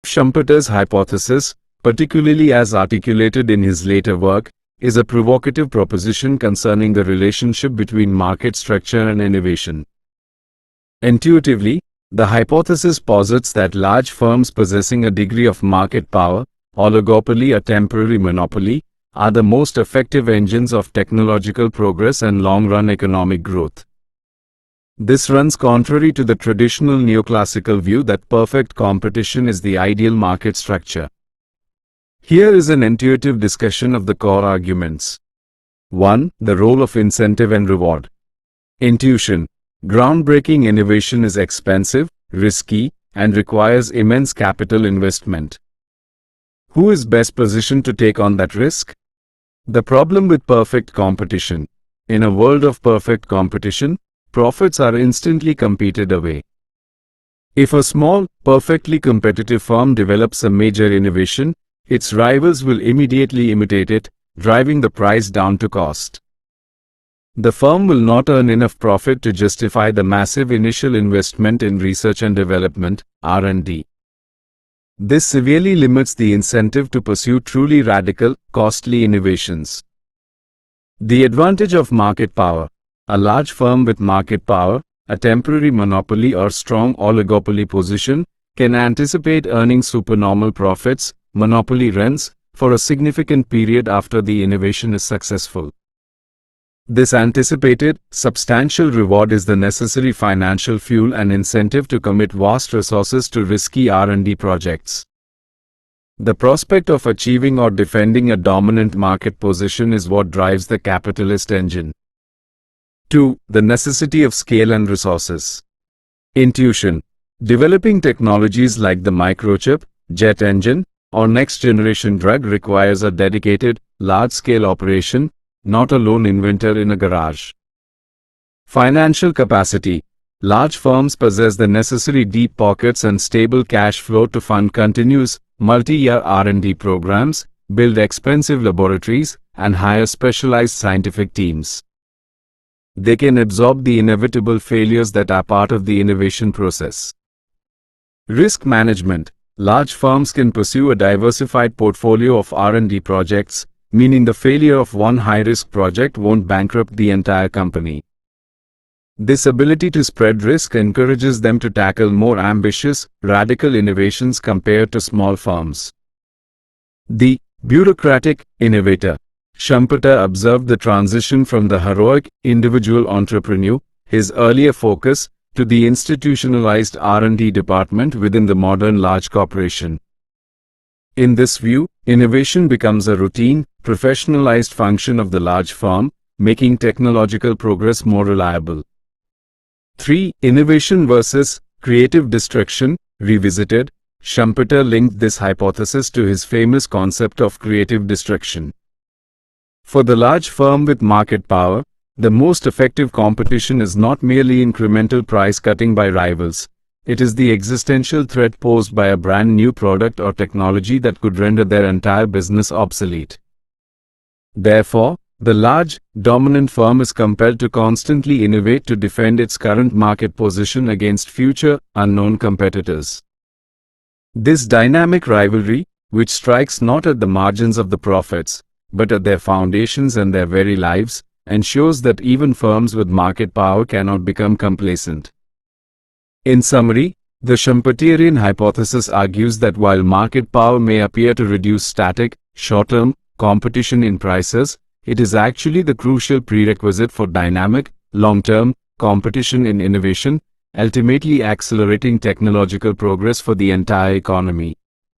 Schumpeter's hypothesis, particularly as articulated in his later work, is a provocative proposition concerning the relationship between market structure and innovation. Intuitively, the hypothesis posits that large firms possessing a degree of market power, oligopoly or temporary monopoly, are the most effective engines of technological progress and long-run economic growth. This runs contrary to the traditional neoclassical view that perfect competition is the ideal market structure. Here is an intuitive discussion of the core arguments. 1. The role of incentive and reward. Intuition. Groundbreaking innovation is expensive, risky, and requires immense capital investment. Who is best positioned to take on that risk? The problem with perfect competition. In a world of perfect competition, profits are instantly competed away. If a small, perfectly competitive firm develops a major innovation, its rivals will immediately imitate it, driving the price down to cost. The firm will not earn enough profit to justify the massive initial investment in research and development, R&D. This severely limits the incentive to pursue truly radical, costly innovations. The advantage of market power. A large firm with market power, a temporary monopoly or strong oligopoly position, can anticipate earning supernormal profits, monopoly rents, for a significant period after the innovation is successful. This anticipated, substantial reward is the necessary financial fuel and incentive to commit vast resources to risky R&D projects. The prospect of achieving or defending a dominant market position is what drives the capitalist engine. 2. The necessity of scale and resources. Intuition. Developing technologies like the microchip, jet engine, or next-generation drug requires a dedicated, large-scale operation, not a lone inventor in a garage. Financial capacity. Large firms possess the necessary deep pockets and stable cash flow to fund continuous, multi-year R&D programs, build expensive laboratories, and hire specialized scientific teams. They can absorb the inevitable failures that are part of the innovation process. Risk management. Large firms can pursue a diversified portfolio of R&D projects, meaning the failure of one high-risk project won't bankrupt the entire company. This ability to spread risk encourages them to tackle more ambitious, radical innovations compared to small firms. The bureaucratic innovator. Schumpeter observed the transition from the heroic, individual entrepreneur, his earlier focus, to the institutionalized R&D department within the modern large corporation. In this view, innovation becomes a routine, professionalized function of the large firm, making technological progress more reliable. 3. Innovation versus creative destruction, revisited. Schumpeter linked this hypothesis to his famous concept of creative destruction. For the large firm with market power, the most effective competition is not merely incremental price cutting by rivals. It is the existential threat posed by a brand new product or technology that could render their entire business obsolete. Therefore, the large, dominant firm is compelled to constantly innovate to defend its current market position against future, unknown competitors. This dynamic rivalry, which strikes not at the margins of the profits, but at their foundations and their very lives, ensures that even firms with market power cannot become complacent. In summary, the Schumpeterian hypothesis argues that while market power may appear to reduce static, short-term competition in prices, it is actually the crucial prerequisite for dynamic, long-term competition in innovation, ultimately accelerating technological progress for the entire economy.